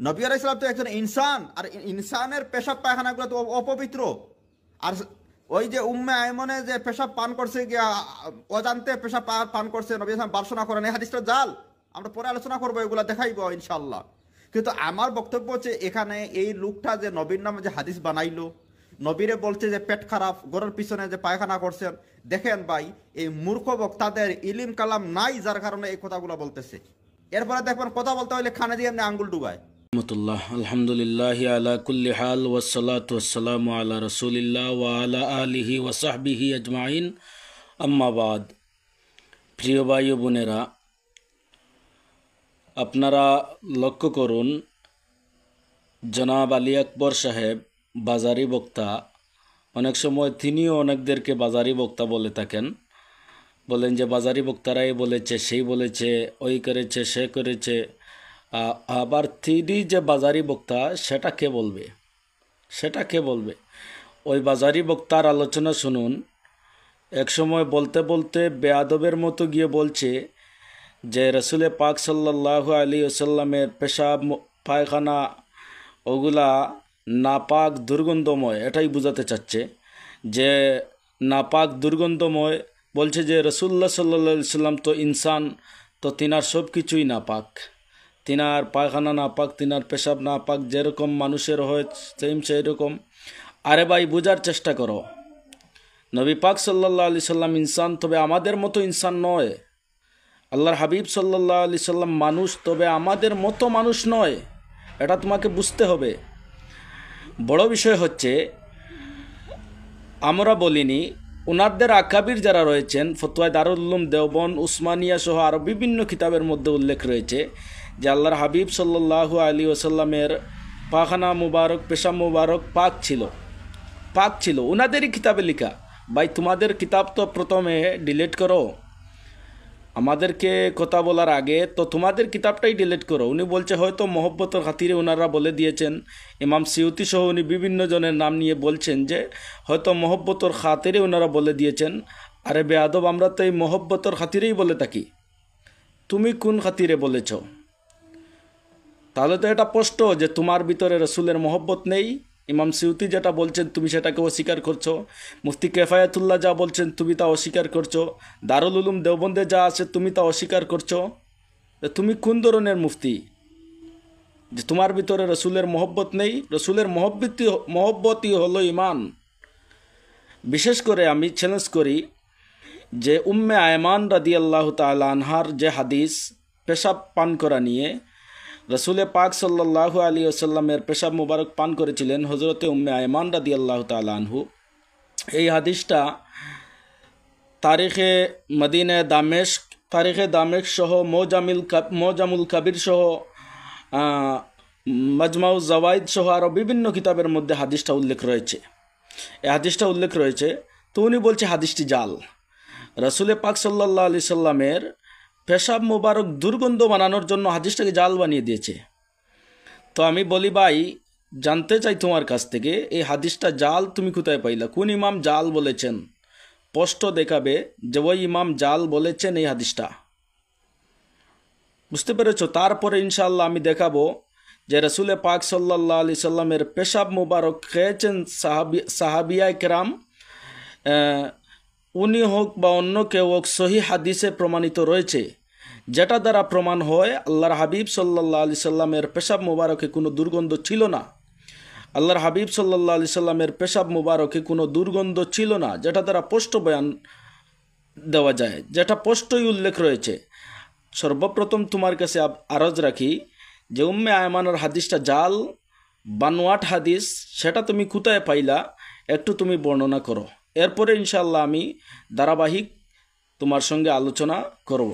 নবী আলাইহিস সালাম তো একজন ইনসান, আর ইনসানের পেশাব পায়খানাগুলো তো অপবিত্র। আর ওই যে উম্মে আইমনে যে পেশাব পান করছে গিয়া, অজান্তে পেশাব পান করছে, নবী সালাম বার্সনা করেন, এই হাদিসটা জাল। আমরা পরে আলোচনা করবো, এগুলা দেখাইবো ইনশাল্লাহ। কিন্তু আমার বক্তব্য হচ্ছে এখানে এই লোকটা যে নবীর নামে যে হাদিস বানাইলো, নবীরে বলছে যে পেট খারাপ, গরুর পিছনে যে পায়খানা করছেন। দেখেন ভাই, এই মূর্খ বক্তাদের ইলিম কালাম নাই, যার কারণে এই কথাগুলো বলতেছে। এরপরে দেখবেন কথা বলতে হলে খানে দিয়ে এমনি আঙ্গুল ডুবায়। রহমতুল্লাহ, আলহামদুলিল্লাহ আলা কুল্লি হাল ওয়াসসালাতু ওয়াসসালামু আলা রাসূলিল্লাহ ওয়া আলা আলিহি ওয়া সাহবিহি আজমাইন, আম্মা বাদ। প্রিয় ভাই ও বোনেরা, আপনারা লক্ষ্য করুন, জনাব আলী আকবর সাহেব বাজারি বক্তা, অনেক সময় তিনিও অনেকদেরকে বাজারি বক্তা বলে থাকেন। বলেন যে বাজারি বক্তারাই বলেছে, সেই বলেছে, ওই করেছে, সে করেছে। আবার তিনি যে বাজারি বক্তা, সেটা কে বলবে? সেটা কে বলবে? ওই বাজারি বক্তার আলোচনা শুনুন। এক সময় বলতে বলতে বেয়াদবের মতো গিয়ে বলছে যে রসুল পাক সাল্লাল্লাহু আলাইহি ওয়াসাল্লামের পেশাব পায়খানা ওগুলা নাপাক দুর্গন্ধময়, এটাই বোঝাতে চাচ্ছে যে নাপাক দুর্গন্ধময়। বলছে যে রসুল্লাহ সাল্লাল্লাহু আলাইহি ওয়াসাল্লাম তো ইনসান, তো তিনার সব কিছুই নাপাক। তিনার পায়খানা নাপাক, তিনার পেশাব নাপাক, যেরকম মানুষের হয় সেম সেই রকম। আরে ভাই, বোঝার চেষ্টা করো, নবী পাক সাল্লাল্লাহু আলাইহি সাল্লাম ইনসান, তবে আমাদের মতো ইনসান নয়। আল্লাহর হাবিব সাল্লাল্লাহু আলাইহি সাল্লাম মানুষ, তবে আমাদের মতো মানুষ নয়। এটা তোমাকে বুঝতে হবে। বড় বিষয় হচ্ছে, আমরা বলিনি, ওনাদের আকাবির যারা রয়েছেন, ফতোয়ায়ে দারুল উলুম দেওবন্দ, উসমানিয়া সহ আরও বিভিন্ন কিতাবের মধ্যে উল্লেখ রয়েছে যে আল্লাহর হাবিব সাল্লাল্লাহু আলাইহি ওয়াসাল্লামের পায়খানা মুবারক, পেশাব মুবারক পাক ছিল, পাক ছিল। ওনাদেরই কিতাবে লেখা। ভাই, তোমাদের কিতাব তো প্রথমে ডিলিট করো। আমাদেরকে কথা বলার আগে তো তোমাদের কিতাবটাই ডিলিট করো। উনি বলছে হয়তো মহব্বতের খাতিরে ওনারা বলে দিয়েছেন। ইমাম সিউতি সহ উনি বিভিন্ন জনের নাম নিয়ে বলছেন যে হয়তো মহব্বতের খাতিরে ওনারা বলে দিয়েছেন। আরে বেয়াদব, আমরা তো এই মহব্বতের খাতিরেই বলে থাকি। তুমি কোন খাতিরে বলেছ? তাহলে তো এটা স্পষ্ট যে তোমার ভিতরে রসুলের মহব্বত নেই। ইমাম সিউতি যেটা বলছেন তুমি সেটাকে অস্বীকার করছো। মুফতি কেফায়াতুল্লাহ যা বলছেন তুমি তা অস্বীকার করছো। দারুল উলুম দেওবন্দে যা আছে তুমি তা অস্বীকার করছো। তুমি কোন ধরনের মুফতি যে তোমার ভিতরে রসুলের মহব্বত নেই? রসুলের মহব্বতই হলো ইমান। বিশেষ করে আমি চ্যালেঞ্জ করি যে উম্মে আয়মান রাদিয়াল্লাহু তাআলা আনহার যে হাদিস পেশাব পান করা নিয়ে, রসুল পাক সাল্লাল্লাহু আলাইহি ওয়াসাল্লামের পেশাব মুবারক পান করেছিলেন হজরতে উম্মে আয়মান রাদিয়াল্লাহু তাআলা আনহু। এই হাদিসটা তারিখে মদিনা দামেস্ক, তারিখে দামেস্ক সহ মোজামুল কাবির সহ মাজমাউ জাওয়াইদ সহ আরও বিভিন্ন কিতাবের মধ্যে হাদিসটা উল্লেখ রয়েছে। এই হাদিসটা উল্লেখ রয়েছে। তো উনি বলছে হাদিসটি জাল। রসুল পাক সাল্লাল্লাহু আলাইহি সাল্লামের পেশাব মুবারক দুর্গন্ধ বানানোর জন্য হাদিসটাকে জাল বানিয়ে দিয়েছে। তো আমি বলি ভাই, জানতে চাই তোমার কাছ থেকে, এই হাদিসটা জাল তুমি কোথায় পাইলা? কোন ইমাম জাল বলেছেন? স্পষ্ট দেখাবে যে ওই ইমাম জাল বলেছেন এই হাদিসটা। বুঝতে পেরেছ? তারপরে ইনশাআল্লাহ আমি দেখাবো যে রসুল পাক সাল্লাল্লাহু আলাইহি সাল্লামের পেশাব মুবারক খেয়েছেন সাহাবিয়ায়ে কেরাম, উনি হোক বা অন্য কেউ হোক, সহি হাদিসে প্রমাণিত রয়েছে, যেটা দ্বারা প্রমাণ হয় আল্লাহর হাবিব সাল্লাল্লাহু আলাইহি সাল্লামের পেশাব মুবারকে কোনো দুর্গন্ধ ছিল না। আল্লাহর হাবিব সাল্লাল্লাহু আলাইহি সাল্লামের পেশাব মুবারকে কোনো দুর্গন্ধ ছিল না, যেটা দ্বারা স্পষ্ট বয়ান দেওয়া যায়, যেটা স্পষ্টই উল্লেখ রয়েছে। সর্বপ্রথম তোমার কাছে আরজ রাখি যে উম্মে আয়মানের হাদিসটা জাল, বানোয়াট হাদিস, সেটা তুমি কোথায় পাইলা একটু তুমি বর্ণনা করো। এরপরে ইনশাআল্লাহ আমি ধারাবাহিক তোমার সঙ্গে আলোচনা করব।